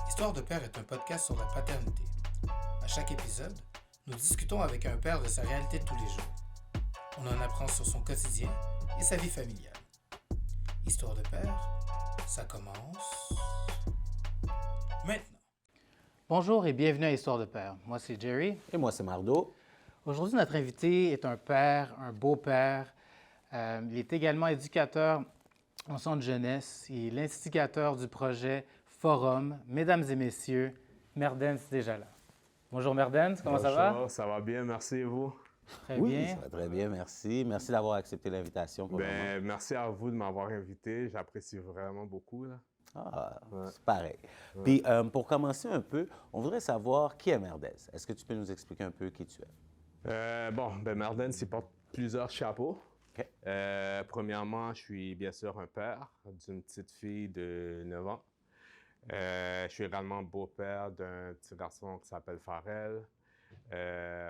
Histoire de père est un podcast sur la paternité. À chaque épisode, nous discutons avec un père de sa réalité de tous les jours. On en apprend sur son quotidien et sa vie familiale. Histoire de père, ça commence maintenant. Bonjour et bienvenue à Histoire de père. Moi, c'est Jerry. Et moi, c'est Mardo. Aujourd'hui, notre invité est un père, un beau-père. Il est également éducateur en centre jeunesse. Il est l'instigateur du projet Forum. Mesdames et messieurs, Merdens Desjala. Bonjour Merdens, comment ça va? Bonjour, ça va bien, merci et vous? Très Oui, bien. ça va très bien, merci. Merci d'avoir accepté l'invitation pour le moment. Merci à vous de m'avoir invité, j'apprécie vraiment beaucoup. Là. Ah, Ouais. c'est pareil. Ouais. Puis, pour commencer un peu, on voudrait savoir qui est Merdez. Est-ce que tu peux nous expliquer un peu qui tu es? Merdens, il porte plusieurs chapeaux. OK. Premièrement, je suis bien sûr un père d'une petite fille de 9 ans. Je suis également beau-père d'un petit garçon qui s'appelle Pharrell.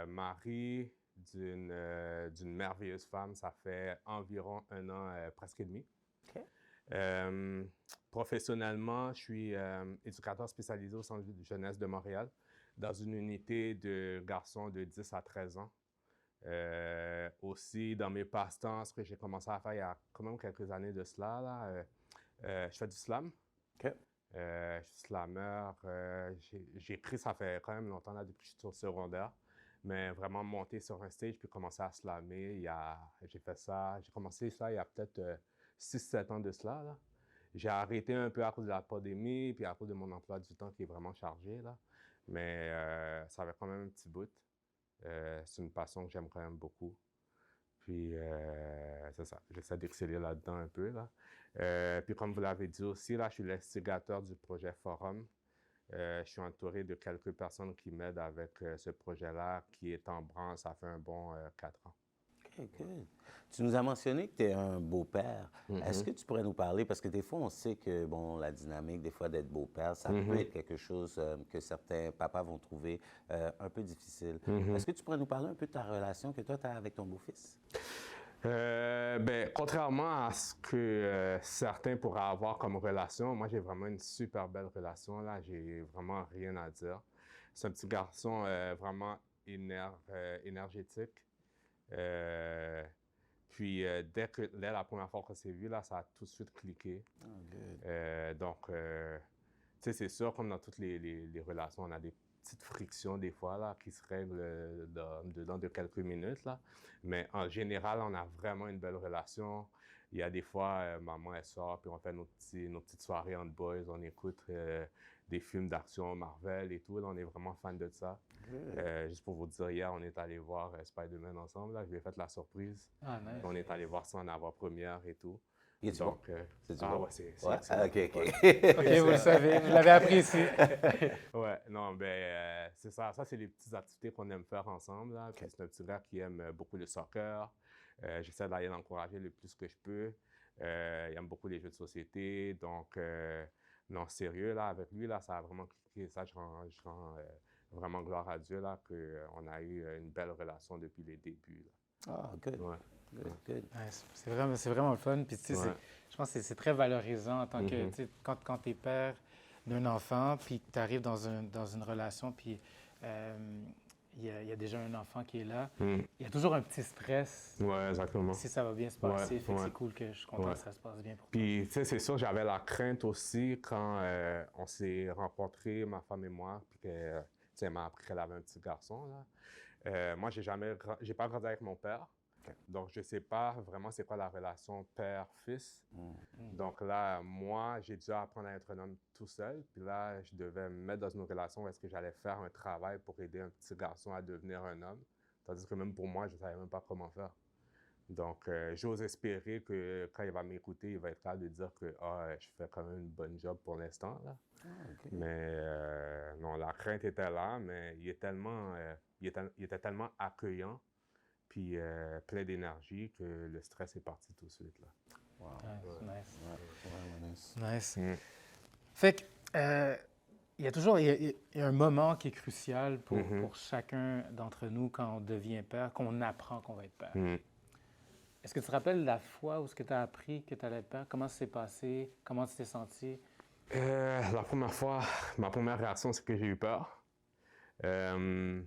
Mari d'une merveilleuse femme, ça fait environ 1 an, presque et demi. OK. Professionnellement, je suis éducateur spécialisé au Centre de jeunesse de Montréal, dans une unité de garçons de 10 à 13 ans. Aussi, dans mes passe-temps, ce que j'ai commencé à faire il y a quand même quelques années de cela, là, je fais du slam. OK. Je suis slammer. J'ai écrit, ça fait quand même longtemps, là, depuis que je suis au secondaire. Mais vraiment monter sur un stage puis commencer à slammer, j'ai fait ça. J'ai commencé ça il y a peut-être 6-7 ans de cela, là. J'ai arrêté un peu à cause de la pandémie puis à cause de mon emploi du temps qui est vraiment chargé, là. Mais ça avait quand même un petit bout. C'est une passion que j'aime quand même beaucoup. Puis, c'est ça, j'essaie d'exceller là-dedans un peu, là. Puis, comme vous l'avez dit aussi, là, je suis l'instigateur du projet Forum. Je suis entouré de quelques personnes qui m'aident avec ce projet-là, qui est en branle, ça fait un bon 4 ans. OK, good. Tu nous as mentionné que tu es un beau-père. Est-ce que tu pourrais nous parler, parce que des fois, on sait que, bon, la dynamique, des fois, d'être beau-père, ça peut être quelque chose que certains papas vont trouver un peu difficile. Est-ce que tu pourrais nous parler un peu de ta relation que toi, tu as avec ton beau-fils? Contrairement à ce que certains pourraient avoir comme relation, moi j'ai vraiment une super belle relation, là. J'ai vraiment rien à dire. C'est un petit garçon vraiment énergétique. Puis dès la première fois qu'on s'est vu, là, ça a tout de suite cliqué. Oh, good. Tu sais, c'est sûr, comme dans toutes les relations, on a des petites frictions des fois, là, qui se règlent dedans de quelques minutes, là. Mais en général, on a vraiment une belle relation. Il y a des fois, maman, elle sort, puis on fait nos petites soirées entre boys, on écoute des films d'action Marvel et tout. Là, on est vraiment fan de ça. Juste pour vous dire, hier, on est allé voir Spider-Man ensemble. Là. Je lui ai fait la surprise. Ah, nice. On est allé voir ça en avant-première et tout. Il est-tu bon? C'est bon? ouais, c'est Ouais? excellent. OK, OK. Ouais. OK, vous le savez, vous l'avez apprécié. Ouais, non, c'est ça. Ça, c'est les petites activités qu'on aime faire ensemble, là. Puis c'est un petit gars qui aime beaucoup le soccer. J'essaie d'aller l'encourager le plus que je peux. Il aime beaucoup les jeux de société. Donc, non, sérieux, là, avec lui, là, ça a vraiment cliqué. Ça, je rends vraiment gloire à Dieu, là, qu'on a eu une belle relation depuis les débuts, là. Ah, good. Ouais. Good, good. Ouais, c'est vraiment le fun. Puis, tu sais, Ouais. je pense que c'est très valorisant en tant que, tu sais, quand tu es père d'un enfant, puis que tu arrives dans une relation, puis il y a déjà un enfant qui est là, il y a toujours un petit stress Ouais, exactement. si ça va bien se passer. Ouais, Fait que ouais. c'est cool que je suis content Ouais. que ça se passe bien pour toi. Puis, tu sais, c'est sûr, j'avais la crainte aussi quand on s'est rencontrés, ma femme et moi, puis que, tu sais, elle m'a appris qu'elle avait un petit garçon, là. Moi, j'ai pas grandi avec mon père, donc je sais pas vraiment c'est quoi la relation père-fils. Donc là, moi, j'ai dû apprendre à être un homme tout seul, puis là, je devais me mettre dans une relation où est-ce que j'allais faire un travail pour aider un petit garçon à devenir un homme, tandis que même pour moi, je savais même pas comment faire. Donc, j'ose espérer que quand il va m'écouter, il va être capable de dire que je fais quand même une bonne job pour l'instant, là. Ah, OK. Mais non, la crainte était là, mais il était tellement accueillant, puis plein d'énergie que le stress est parti tout de suite, là. Wow. Nice. Ouais, vraiment nice. Nice. Mm. Fait que, il y a toujours il y a un moment qui est crucial pour chacun d'entre nous quand on devient père, qu'on apprend qu'on va être père. Mm. Est-ce que tu te rappelles la fois où ce que tu as appris que tu allais être père? Comment ça s'est passé? Comment tu t'es senti? La première fois, ma première réaction, c'est que j'ai eu peur. Euh,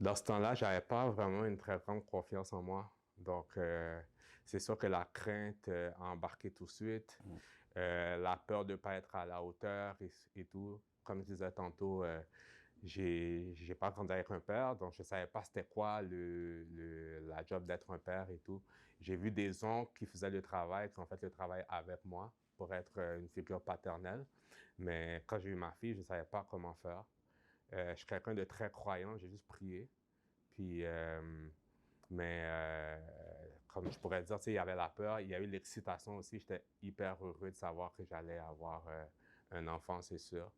Dans ce temps-là, je n'avais pas vraiment une très grande confiance en moi. Donc, c'est sûr que la crainte a embarqué tout de suite, la peur de ne pas être à la hauteur et tout. Comme je disais tantôt, j'ai pas grandi avec un père, donc je ne savais pas c'était quoi la job d'être un père et tout. J'ai vu des oncles qui faisaient le travail, qui ont fait le travail avec moi pour être une figure paternelle. Mais quand j'ai eu ma fille, je ne savais pas comment faire. Je suis quelqu'un de très croyant, j'ai juste prié. Puis, mais comme je pourrais dire, il y avait la peur, il y a eu l'excitation aussi. J'étais hyper heureux de savoir que j'allais avoir un enfant, c'est sûr.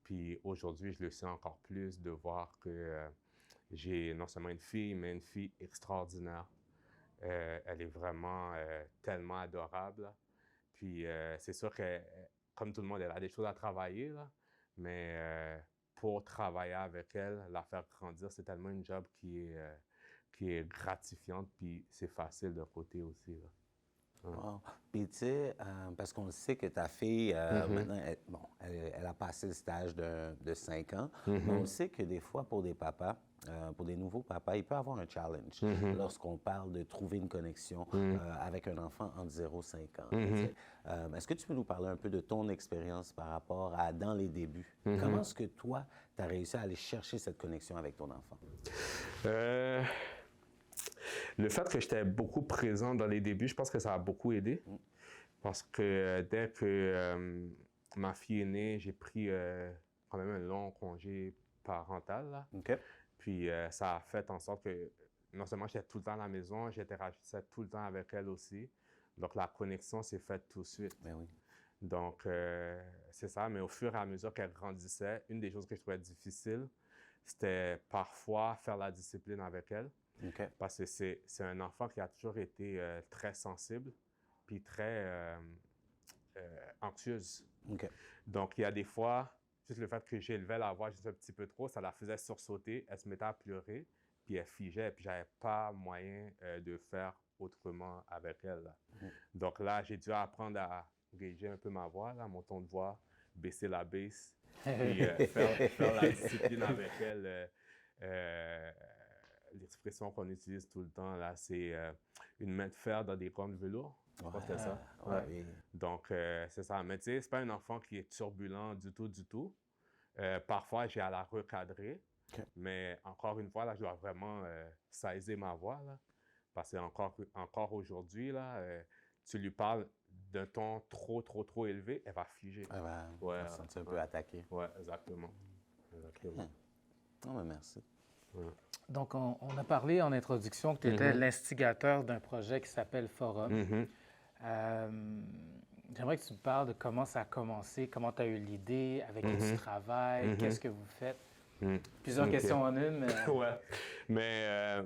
Puis aujourd'hui, je le sais encore plus de voir que j'ai non seulement une fille, mais une fille extraordinaire. Elle est vraiment tellement adorable. Puis c'est sûr que, comme tout le monde, elle a des choses à travailler, là, mais pour travailler avec elle, la faire grandir, c'est tellement une job qui est gratifiante, puis c'est facile d'un côté aussi. Là. Ouais. Wow. Puis, tu sais, parce qu'on sait que ta fille, maintenant, elle a passé le stage de 5 ans, mais on sait que des fois, pour des papas, pour des nouveaux papas, il peut y avoir un challenge lorsqu'on parle de trouver une connexion avec un enfant entre 0 et 5 ans. Tu sais. Est-ce que tu peux nous parler un peu de ton expérience par rapport à dans les débuts? Comment est-ce que toi, tu as réussi à aller chercher cette connexion avec ton enfant? Le fait que j'étais beaucoup présent dans les débuts, je pense que ça a beaucoup aidé. Parce que dès que ma fille est née, j'ai pris quand même un long congé parental. Là. OK. Puis ça a fait en sorte que non seulement j'étais tout le temps à la maison, j'interagissais tout le temps avec elle aussi. Donc la connexion s'est faite tout de suite. Ben oui. Donc c'est ça, mais au fur et à mesure qu'elle grandissait, une des choses que je trouvais difficile, c'était parfois faire la discipline avec elle. OK. Parce que c'est un enfant qui a toujours été très sensible, puis très anxieuse. OK. Donc, il y a des fois, juste le fait que j'élevais la voix juste un petit peu trop, ça la faisait sursauter, elle se mettait à pleurer, puis elle figeait, puis j'avais pas moyen de faire autrement avec elle. Là. Donc là, j'ai dû apprendre à gager un peu ma voix, là, mon ton de voix, baisser la baisse, puis faire la discipline avec elle. L'expression qu'on utilise tout le temps, là, c'est une main de fer dans des cornes de velours. Je pense que c'est ça. Ouais. Oui. Donc, c'est ça. Mais tu sais, c'est pas un enfant qui est turbulent du tout, du tout. Parfois, j'ai à la recadrer. OK. Mais encore une fois, là, je dois vraiment saisir ma voix, là. Parce que encore aujourd'hui, là, tu lui parles d'un ton trop élevé, elle va figer. Elle va se sentir un peu attaquée. Oui, exactement. Exactement. Non, mais merci. Ouais. Donc, on a parlé en introduction que tu étais l'instigateur d'un projet qui s'appelle Forum. J'aimerais que tu me parles de comment ça a commencé, comment tu as eu l'idée, avec qui tu travailles, qu'est-ce que vous faites. Plusieurs questions en une. Mais... Ouais. Mais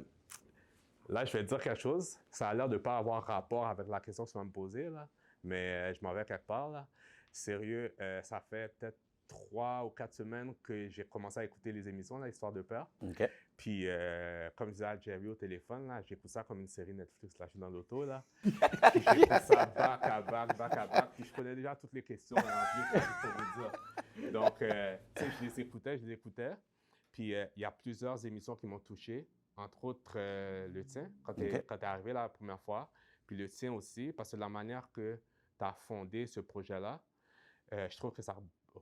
là, je vais te dire quelque chose. Ça a l'air de ne pas avoir rapport avec la question que tu vas me poser, là. Mais je m'en vais quelque part, là. Sérieux, ça fait peut-être 3 ou 4 semaines que j'ai commencé à écouter les émissions, là, Histoire de peur. OK. Puis, comme je disais à Jerry au téléphone, là, j'écoute ça comme une série Netflix. Là, je suis dans l'auto, là. Puis j'écoute ça back à back. Puis je connais déjà toutes les questions en plus, pour vous dire. Donc, tu sais, je les écoutais. Puis, il y a plusieurs émissions qui m'ont touché, entre autres le tien, quand tu es arrivé la première fois. Puis le tien aussi, parce que la manière que tu as fondé ce projet-là, je trouve que ça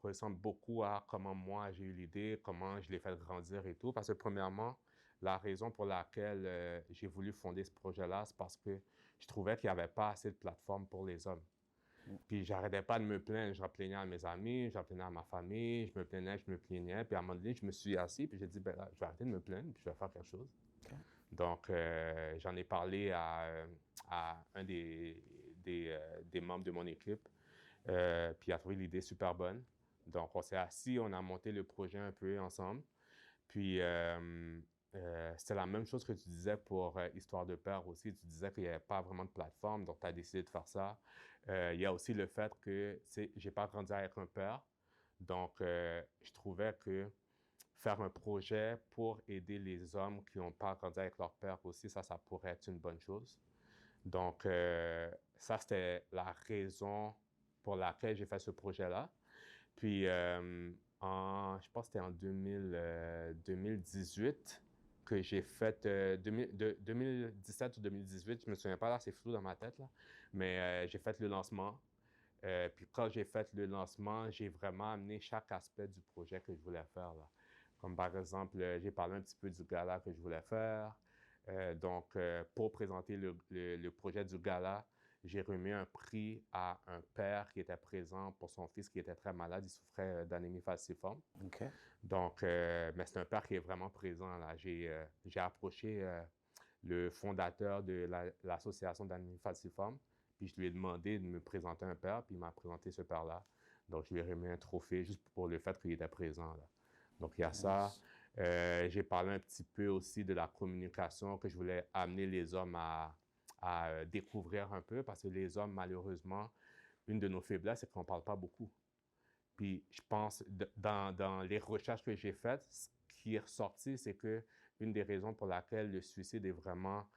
ressemble beaucoup à comment moi j'ai eu l'idée, comment je l'ai fait grandir et tout. Parce que premièrement, la raison pour laquelle j'ai voulu fonder ce projet-là, c'est parce que je trouvais qu'il n'y avait pas assez de plateformes pour les hommes. Puis j'arrêtais pas de me plaindre. Je me plaignais à mes amis, je me plaignais à ma famille, je me plaignais. Puis à un moment donné, je me suis assis, puis j'ai dit, ben là, je vais arrêter de me plaindre, puis je vais faire quelque chose. Okay. Donc, j'en ai parlé à un des membres de mon équipe, puis il a trouvé l'idée super bonne. Donc, on s'est assis, on a monté le projet un peu ensemble. Puis, c'était la même chose que tu disais pour Histoire de peur aussi. Tu disais qu'il n'y avait pas vraiment de plateforme, donc tu as décidé de faire ça. Il y a aussi le fait que, tu sais, j'ai pas grandi avec un père. Donc, je trouvais que faire un projet pour aider les hommes qui n'ont pas grandi avec leur père aussi, ça pourrait être une bonne chose. Donc, ça, c'était la raison pour laquelle j'ai fait ce projet-là. Puis, je pense que c'était en 2018 que j'ai fait, 2017 ou 2018, je me souviens pas là, c'est flou dans ma tête là, mais j'ai fait le lancement. Puis quand j'ai fait le lancement, j'ai vraiment amené chaque aspect du projet que je voulais faire là. Comme par exemple, j'ai parlé un petit peu du gala que je voulais faire. Donc, pour présenter le projet du gala, j'ai remis un prix à un père qui était présent pour son fils qui était très malade. Il souffrait d'anémie falciforme. OK. Donc, mais c'est un père qui est vraiment présent, là. J'ai approché le fondateur de l'association d'anémie falciforme, puis je lui ai demandé de me présenter un père, puis il m'a présenté ce père-là. Donc, je lui ai remis un trophée juste pour le fait qu'il était présent, là. Donc, il y a ça. J'ai parlé un petit peu aussi de la communication, que je voulais amener les hommes à découvrir un peu, parce que les hommes, malheureusement, une de nos faiblesses, c'est qu'on ne parle pas beaucoup. Puis je pense, dans les recherches que j'ai faites, ce qui est ressorti, c'est que une des raisons pour laquelle le suicide est vraiment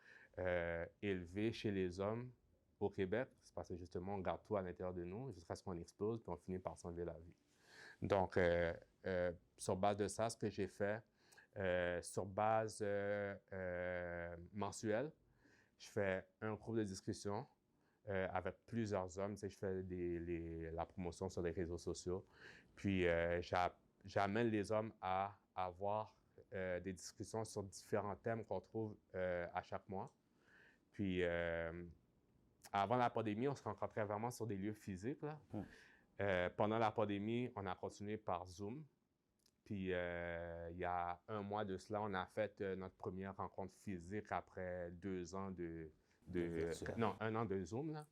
élevé chez les hommes au Québec, c'est parce que justement, on garde tout à l'intérieur de nous jusqu'à ce qu'on explose, puis on finit par s'enlever la vie. Donc, sur base de ça, ce que j'ai fait, sur base mensuelle, je fais un groupe de discussion avec plusieurs hommes. Tu sais, je fais la promotion sur les réseaux sociaux. Puis, j'amène les hommes à avoir des discussions sur différents thèmes qu'on trouve à chaque mois. Puis, avant la pandémie, on se rencontrait vraiment sur des lieux physiques, là. Pendant la pandémie, on a continué par Zoom. Puis, il y a un mois de cela, on a fait notre première rencontre physique après 2 ans non, 1 an de Zoom, là.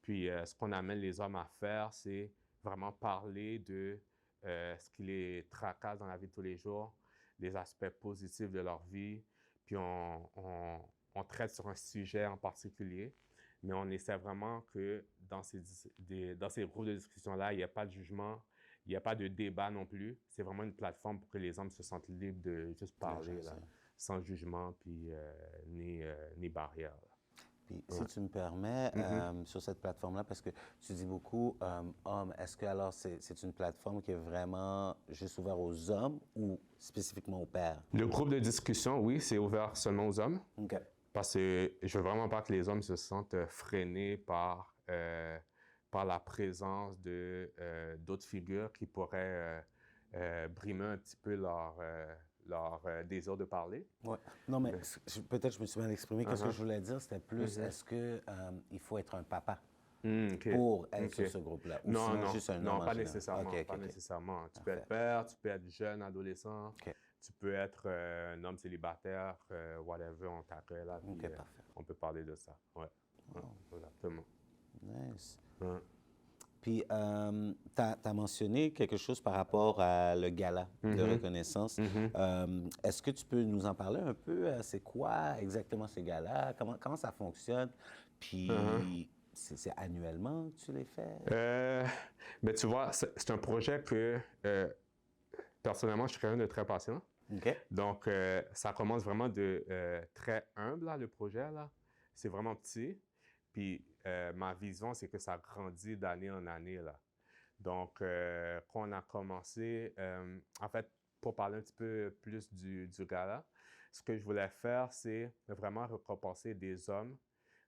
Puis, ce qu'on amène les hommes à faire, c'est vraiment parler de ce qui les tracasse dans la vie de tous les jours, les aspects positifs de leur vie. Puis, on traite sur un sujet en particulier, mais on essaie vraiment que dans ces groupes de discussion-là, il n'y ait pas de jugement, il n'y a pas de débat non plus. C'est vraiment une plateforme pour que les hommes se sentent libres de juste parler, là, sans jugement puis ni barrière. Puis, si tu me permets, sur cette plateforme-là, parce que tu dis beaucoup hommes, est-ce que alors c'est une plateforme qui est vraiment juste ouverte aux hommes ou spécifiquement aux pères? Le groupe de discussion, oui, c'est ouvert seulement aux hommes. OK. Parce que je veux vraiment pas que les hommes se sentent freinés par la présence d'autres figures qui pourraient brimer un petit peu leur désir de parler. Ouais. Non, mais peut-être je me suis mal exprimé. Qu'est-ce que je voulais dire, c'était plus, est-ce que il faut être un papa pour être sur ce groupe-là? Ou Non, sinon non, juste un homme non, en pas général? nécessairement. OK, Pas OK. nécessairement. Tu peux Parfait. être père, tu peux être jeune, adolescent, tu peux être un homme célibataire, whatever, on t'accueille là, puis parfait. on peut parler de ça. Ouais. Exactement. Nice. Ouais. Puis, tu as mentionné quelque chose par rapport à le gala de reconnaissance. Est-ce que tu peux nous en parler un peu? C'est quoi exactement ce gala? Comment ça fonctionne? Puis, c'est annuellement que tu les fais? Ben, tu vois, c'est un projet que, personnellement, je suis quelqu'un de très patient. OK. Donc, ça commence vraiment de très humble, là, le projet, là. C'est vraiment petit. Puis, ma vision, c'est que ça grandit d'année en année, là. Donc, quand on a commencé, en fait, pour parler un petit peu plus du gala, ce que je voulais faire, c'est vraiment récompenser des hommes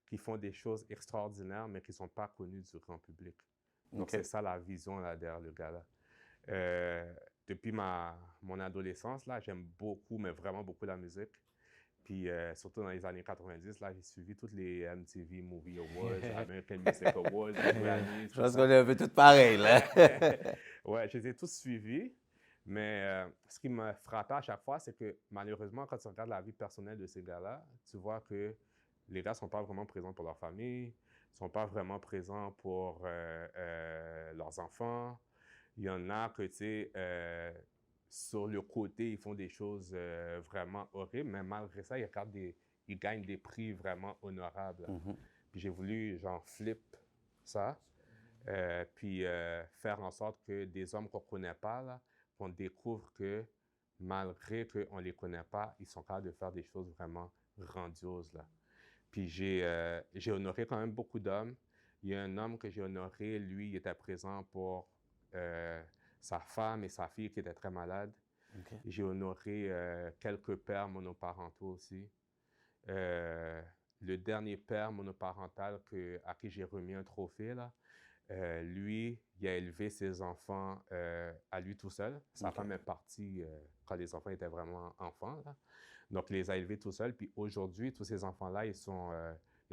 qui font des choses extraordinaires, mais qui ne sont pas connus du grand public. Donc, c'est ça la vision là, derrière le gala. Depuis mon adolescence, là, j'aime beaucoup, mais vraiment beaucoup la musique. Puis, surtout dans les années 90, là, j'ai suivi toutes les MTV Movie Awards, American Music Awards, Grammys. Je pense qu'on est un peu tous pareils, là. Ouais, je les ai tous suivis. Mais ce qui me frappait à chaque fois, c'est que malheureusement, quand tu regardes la vie personnelle de ces gars-là, tu vois que les gars ne sont pas vraiment présents pour leur famille, ne sont pas vraiment présents pour leurs enfants. Il y en a que, tu sais, sur le côté, ils font des choses vraiment horribles, mais malgré ça, ils gagnent des prix vraiment honorables. Puis j'ai voulu, genre, flip ça, puis faire en sorte que des hommes qu'on ne connaît pas, là, qu'on découvre que malgré qu'on ne les connaît pas, ils sont capables de faire des choses vraiment grandioses, là. Puis j'ai honoré quand même beaucoup d'hommes. Il y a un homme que j'ai honoré, lui, il était présent pour sa femme et sa fille qui étaient très malades. OK. J'ai honoré quelques pères monoparentaux aussi. Le dernier père monoparental à qui j'ai remis un trophée, là, lui, il a élevé ses enfants à lui tout seul. Sa OK. femme est partie quand les enfants étaient vraiment enfants, là. Donc, il les a élevés tout seul. Puis aujourd'hui, tous ces enfants-là, il y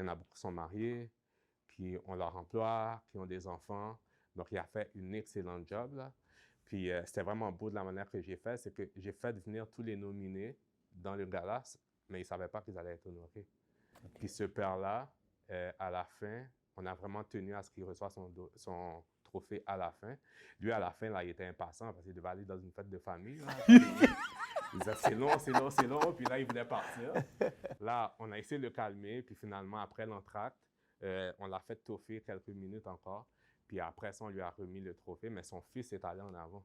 en a beaucoup qui sont mariés, qui ont leur emploi, qui ont des enfants. Donc, il a fait une excellente job, là. Puis, c'était vraiment beau de la manière que j'ai fait. C'est que j'ai fait venir tous les nominés dans le gala, mais ils ne savaient pas qu'ils allaient être honorés. OK. Puis, ce père-là, à la fin, on a vraiment tenu à ce qu'il reçoive son trophée à la fin. Lui, à la fin, là, il était impatient parce qu'il devait aller dans une fête de famille, là. Il disait, c'est long, c'est long, c'est long. Puis là, il voulait partir. Là, on a essayé de le calmer. Puis finalement, après l'entracte, on l'a fait toffer quelques minutes encore. Puis après ça, on lui a remis le trophée. Mais son fils est allé en avant.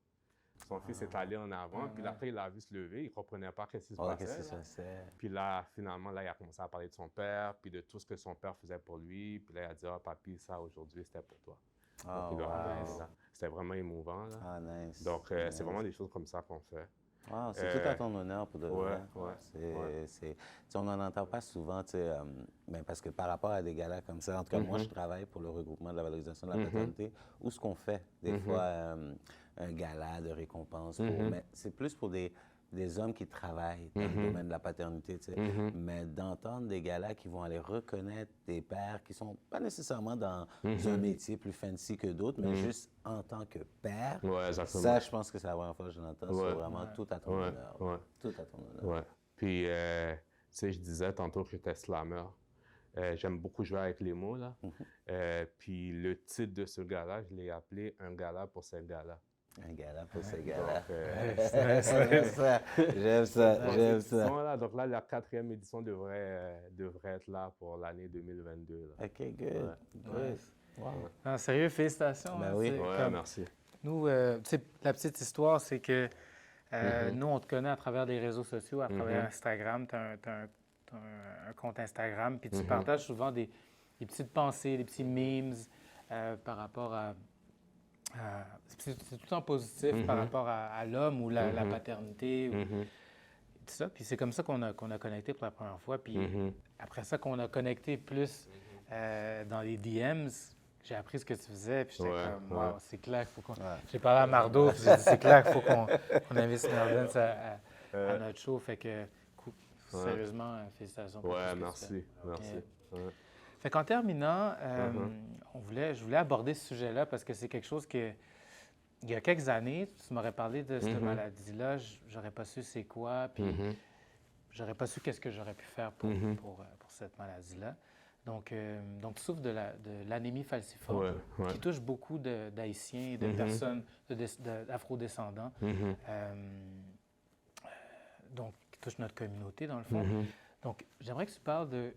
Son fils est allé en avant. Puis après, il l'a vu se lever. Il ne comprenait pas ce qui se passait. Qu'est-ce qui se passait? Puis là, finalement, là, il a commencé à parler de son père, puis de tout ce que son père faisait pour lui. Puis là, il a dit, « Ah, papy, ça, aujourd'hui, c'était pour toi. » Donc, il leur a donné ça. C'était vraiment émouvant, là. Ah, nice. Donc, c'est vraiment des choses comme ça qu'on fait. Wow, c'est tout à ton honneur pour de vrai. On n'en entend pas souvent, parce que par rapport à des galas comme ça, en tout cas, moi, je travaille pour le regroupement de la valorisation de la paternité, où ce qu'on fait, des fois, un gala de récompense, mais c'est plus pour des hommes qui travaillent dans le domaine de la paternité, mais d'entendre des galas qui vont aller reconnaître des pères qui sont pas nécessairement dans un métier plus fancy que d'autres, mais juste en tant que père, ça, je pense que c'est la première fois que je l'entends, c'est vraiment tout à ton honneur. Tout à ton honneur. Puis, tu sais, je disais tantôt que j'étais slammer. J'aime beaucoup jouer avec les mots, là. Puis le titre de ce gala, je l'ai appelé « Un gala pour ces gars-là ». Un gala pour ces gars-là. J'aime ça. Donc là, la 4e édition devrait être là pour l'année 2022. Là. OK, good. Wow. Non, sérieux, félicitations. Ben oui. Merci. Nous, la petite histoire, c'est que nous, on te connaît à travers les réseaux sociaux, à travers Instagram. Tu as un compte Instagram, puis tu partages souvent des petites pensées, des petits memes par rapport à c'est tout le temps positif par rapport à l'homme ou la paternité, tout ça. Puis c'est comme ça qu'on a connecté pour la première fois. Puis après ça, qu'on a connecté plus dans les DMs, j'ai appris ce que tu faisais. Puis j'étais comme, wow, c'est clair qu'il faut qu'on... J'ai parlé à Mardo, puis j'ai dit, c'est clair qu'il faut qu'on invite Mervyn à notre show. Fait que, sérieusement, félicitations pour tout ce que merci. tu fais. Merci. Fait qu'en terminant, je voulais aborder ce sujet-là parce que c'est quelque chose que, il y a quelques années, tu m'aurais parlé de cette maladie-là, j'aurais pas su c'est quoi, puis j'aurais pas su qu'est-ce que j'aurais pu faire pour cette maladie-là. Donc, tu souffres de l'anémie falciforme qui touche beaucoup d'Haïtiens et de personnes d'afro-descendants, donc qui touche notre communauté dans le fond. Donc, j'aimerais que tu parles de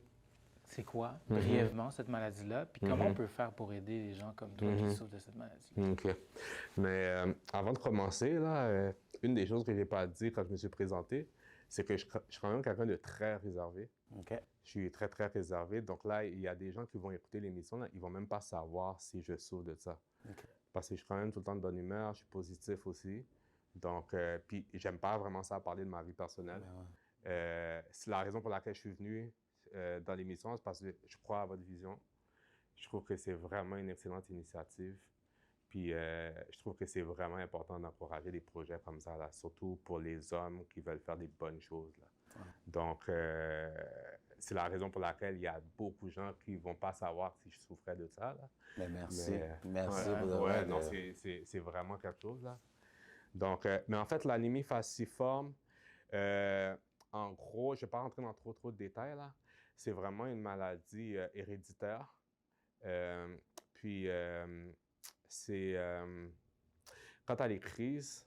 c'est quoi, brièvement, cette maladie-là, puis comment on peut faire pour aider les gens comme toi qui souffrent de cette maladie? OK. Mais avant de commencer, là, une des choses que je n'ai pas dit quand je me suis présenté, c'est que je suis quand même quelqu'un de très réservé. OK. Je suis très, très réservé. Donc là, il y a des gens qui vont écouter l'émission, là, ils ne vont même pas savoir si je souffre de ça. OK. Parce que je suis quand même tout le temps de bonne humeur, je suis positif aussi. Donc, puis j'aime pas vraiment ça parler de ma vie personnelle. C'est la raison pour laquelle je suis venu dans l'émission, c'est parce que je crois à votre vision. Je trouve que c'est vraiment une excellente initiative. Puis je trouve que c'est vraiment important d'encourager des projets comme ça, là, surtout pour les hommes qui veulent faire des bonnes choses. Là. Donc, c'est la raison pour laquelle il y a beaucoup de gens qui ne vont pas savoir si je souffrais de ça. Là. Mais merci. Merci non, c'est vraiment quelque chose. Là. Donc, mais en fait, l'anémie falciforme, en gros, je ne vais pas rentrer dans trop de détails, là. C'est vraiment une maladie héréditaire. Puis, c'est quand tu as les crises,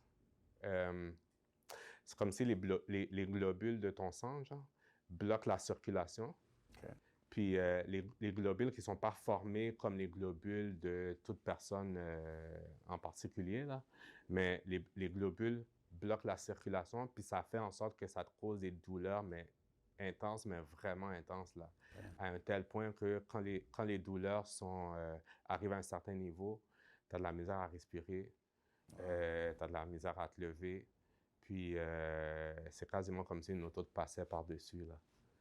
c'est comme si les globules de ton sang, genre, bloquent la circulation. Okay. Puis, les globules qui ne sont pas formés comme les globules de toute personne en particulier, là, mais les globules bloquent la circulation, puis ça fait en sorte que ça te cause des douleurs, mais intenses, mais vraiment intenses, là. à un tel point que quand les douleurs arrivent à un certain niveau, tu as de la misère à respirer, tu as de la misère à te lever, puis c'est quasiment comme si une auto te passait par-dessus, là.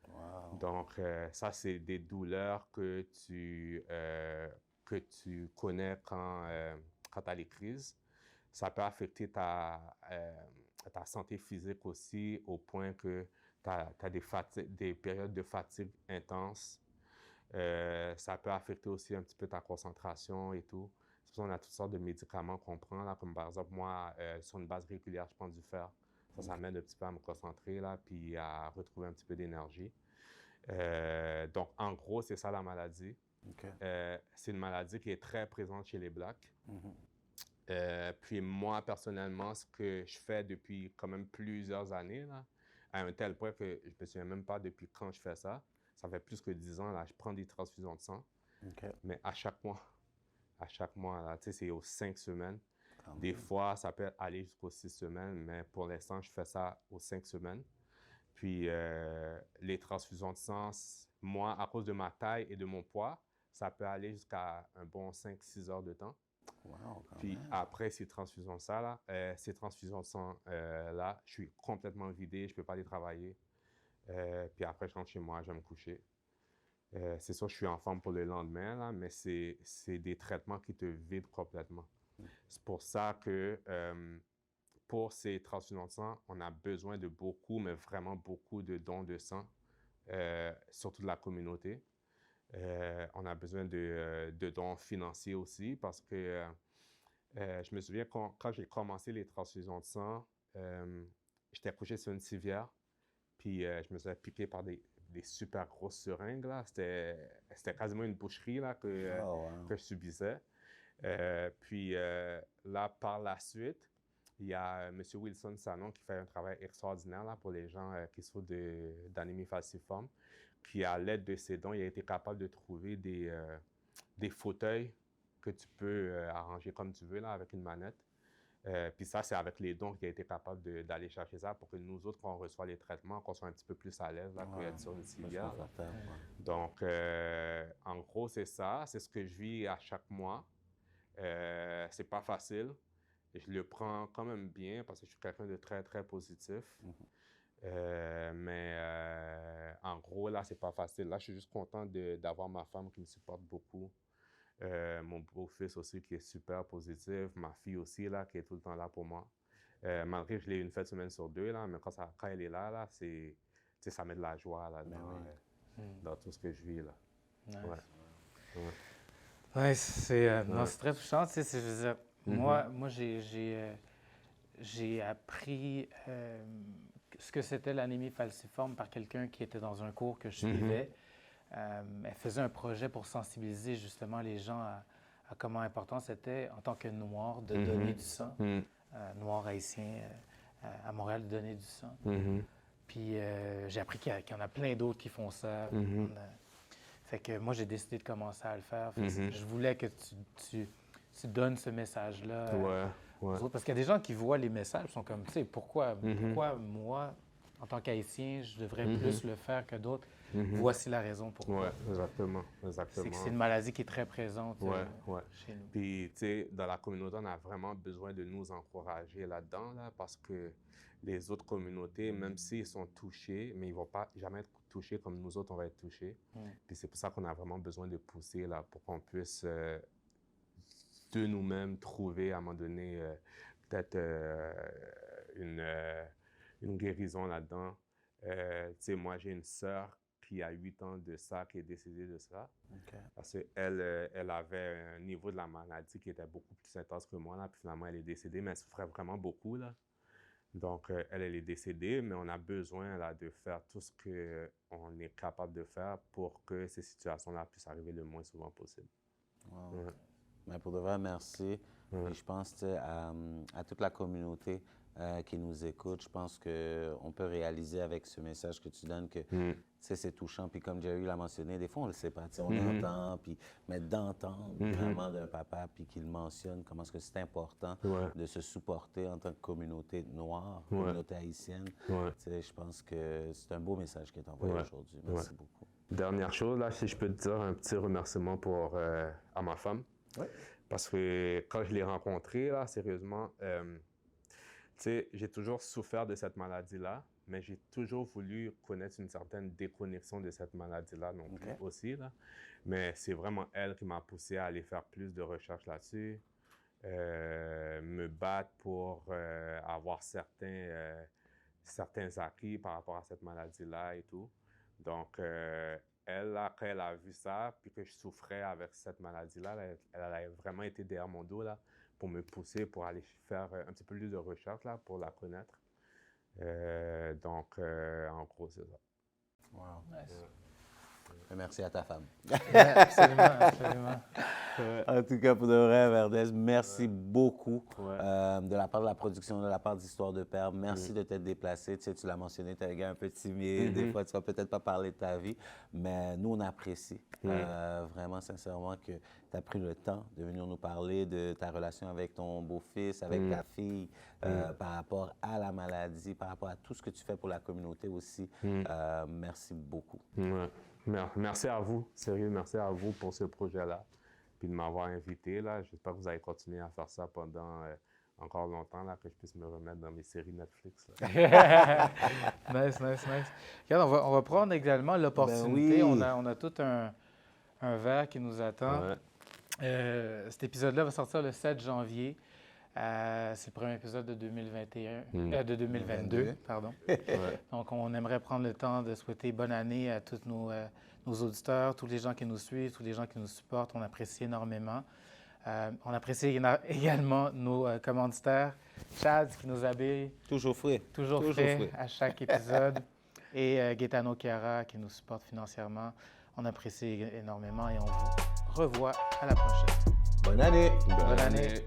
Wow. Donc, ça, c'est des douleurs que tu connais quand tu as les crises. Ça peut affecter ta santé physique aussi, au point que tu as des périodes de fatigue intenses. Ça peut affecter aussi un petit peu ta concentration et tout. C'est pour ça qu'on a toutes sortes de médicaments qu'on prend, là, comme par exemple, moi, sur une base régulière, je prends du fer. Ça m'aide un petit peu à me concentrer, là, puis à retrouver un petit peu d'énergie. Donc, en gros, c'est ça la maladie. Okay. C'est une maladie qui est très présente chez les Blacks. Puis moi, personnellement, ce que je fais depuis quand même plusieurs années, là, à un tel point que je ne me souviens même pas depuis quand je fais ça. Ça fait plus que 10 ans, là, je prends des transfusions de sang. Okay. Mais à chaque mois, là, tu sais, c'est aux 5 semaines. Des fois, ça peut aller jusqu'aux 6 semaines, mais pour l'instant, je fais ça aux 5 semaines. Puis les transfusions de sang, moi, à cause de ma taille et de mon poids, ça peut aller jusqu'à un bon 5-6 heures de temps. Wow, puis après ces transfusions de sang, là, là, je suis complètement vidé, je ne peux pas aller travailler. Puis après, je rentre chez moi, je vais me coucher. C'est sûr, je suis en forme pour le lendemain, là, mais c'est des traitements qui te vident complètement. C'est pour ça que pour ces transfusions de sang, on a besoin de beaucoup, mais vraiment beaucoup de dons de sang, surtout de la communauté. On a besoin de dons financiers aussi, parce que je me souviens quand j'ai commencé les transfusions de sang, j'étais couché sur une civière, puis je me suis piqué par des super grosses seringues, là. C'était quasiment une boucherie, là, que je subissais. Puis là, par la suite, il y a M. Wilson Sanon qui fait un travail extraordinaire là, pour les gens qui souffrent d'anémie falciforme, qui, à l'aide de ses dons, il a été capable de trouver des fauteuils que tu peux arranger comme tu veux, là, avec une manette. Puis ça, c'est avec les dons qu'il a été capable d'aller chercher ça pour que nous autres, quand on reçoit les traitements, qu'on soit un petit peu plus à l'aise, là, qu'être sur une civière. Donc, en gros, c'est ça. C'est ce que je vis à chaque mois. C'est pas facile. Je le prends quand même bien parce que je suis quelqu'un de très, très positif. Mais en gros, là, c'est pas facile. Là, je suis juste content d'avoir ma femme qui me supporte beaucoup. Mon beau-fils aussi qui est super positif. Ma fille aussi, là, qui est tout le temps là pour moi. Malgré que je l'ai une fin de semaine sur 2, là, mais quand elle est là, ça met de la joie là, dans tout ce que je vis. Là. Nice. Ouais. Ouais, c'est très touchant. Tu sais, je veux dire, moi j'ai appris ce que c'était l'anémie falciforme par quelqu'un qui était dans un cours que je suivais. Elle faisait un projet pour sensibiliser justement les gens à comment important c'était, en tant que noir, de donner du sang. Noir haïtien à Montréal, de donner du sang. Puis j'ai appris qu'il y en a plein d'autres qui font ça. Fait que moi, j'ai décidé de commencer à le faire. Je voulais que tu donnes ce message-là aux autres. Parce qu'il y a des gens qui voient les messages, sont comme, tu sais, pourquoi moi, en tant qu'Haïtien, je devrais plus le faire que d'autres? Voici la raison pourquoi. Oui, exactement. C'est que c'est une maladie qui est très présente chez nous. Puis, tu sais, dans la communauté, on a vraiment besoin de nous encourager là-dedans, là, parce que les autres communautés, même s'ils sont touchés, mais ils ne vont pas jamais être touchés comme nous autres, on va être touchés. Puis c'est pour ça qu'on a vraiment besoin de pousser, là, pour qu'on puisse, de nous-mêmes, trouver, à un moment donné, peut-être une guérison là-dedans. Tu sais, moi, j'ai une sœur qui a 8 ans de ça, qui est décédée de ça. Parce qu'elle avait un niveau de la maladie qui était beaucoup plus intense que moi, là, puis finalement, elle est décédée, mais elle souffrait vraiment beaucoup, là. Donc, elle est décédée, mais on a besoin, là, de faire tout ce qu'on est capable de faire pour que ces situations-là puissent arriver le moins souvent possible. Wow. Mais pour de vrai, merci. Et je pense à toute la communauté qui nous écoute. Je pense qu'on peut réaliser avec ce message que tu donnes que c'est touchant. Puis comme Jerry l'a mentionné, des fois, on ne le sait pas. On entend, mais d'entendre vraiment d'un papa, puis qu'il mentionne comment est-ce que c'est important de se supporter en tant que communauté noire, communauté haïtienne. Je pense que c'est un beau message qui est envoyé aujourd'hui. Merci beaucoup. Dernière chose, là, si je peux te dire un petit remerciement à ma femme. Oui. Parce que quand je l'ai rencontrée, là, sérieusement, tu sais, j'ai toujours souffert de cette maladie-là, mais j'ai toujours voulu connaître une certaine déconnexion de cette maladie-là non plus aussi, là. Mais c'est vraiment elle qui m'a poussé à aller faire plus de recherches là-dessus, me battre pour avoir certains acquis par rapport à cette maladie-là et tout. Donc, elle, quand elle a vu ça, puis que je souffrais avec cette maladie-là, elle a vraiment été derrière mon dos là, pour me pousser pour aller faire un petit peu plus de recherche là, pour la connaître. Donc, en gros, c'est ça. Wow. Nice. Merci à ta femme. Absolument, absolument. En tout cas, pour de vrai, Verdez, merci beaucoup de la part de la production, de la part d'Histoire de Père. Merci de t'être déplacé. Tu sais, tu l'as mentionné, tu es un gars un peu timide. Des fois, tu vas peut-être pas parler de ta vie, mais nous, on apprécie vraiment, sincèrement, que tu as pris le temps de venir nous parler de ta relation avec ton beau-fils, avec ta fille, par rapport à la maladie, par rapport à tout ce que tu fais pour la communauté aussi. Merci beaucoup. Merci à vous, sérieux, merci à vous pour ce projet-là, puis de m'avoir invité, là. J'espère que vous allez continuer à faire ça pendant encore longtemps, là, que je puisse me remettre dans mes séries Netflix, là. Nice. Regarde, on va prendre également l'opportunité. Ben oui. On a tout un verre qui nous attend. Cet épisode-là va sortir le 7 janvier. C'est le premier épisode de 2022, pardon. Donc, on aimerait prendre le temps de souhaiter bonne année à tous nos auditeurs, tous les gens qui nous suivent, tous les gens qui nous supportent. On apprécie énormément. On apprécie également nos commanditaires, Chad qui nous habille. Toujours frais. Toujours frais à chaque épisode. Et Gaetano Chiara qui nous supporte financièrement. On apprécie énormément et on vous revoit à la prochaine. Bonne année! Bonne année!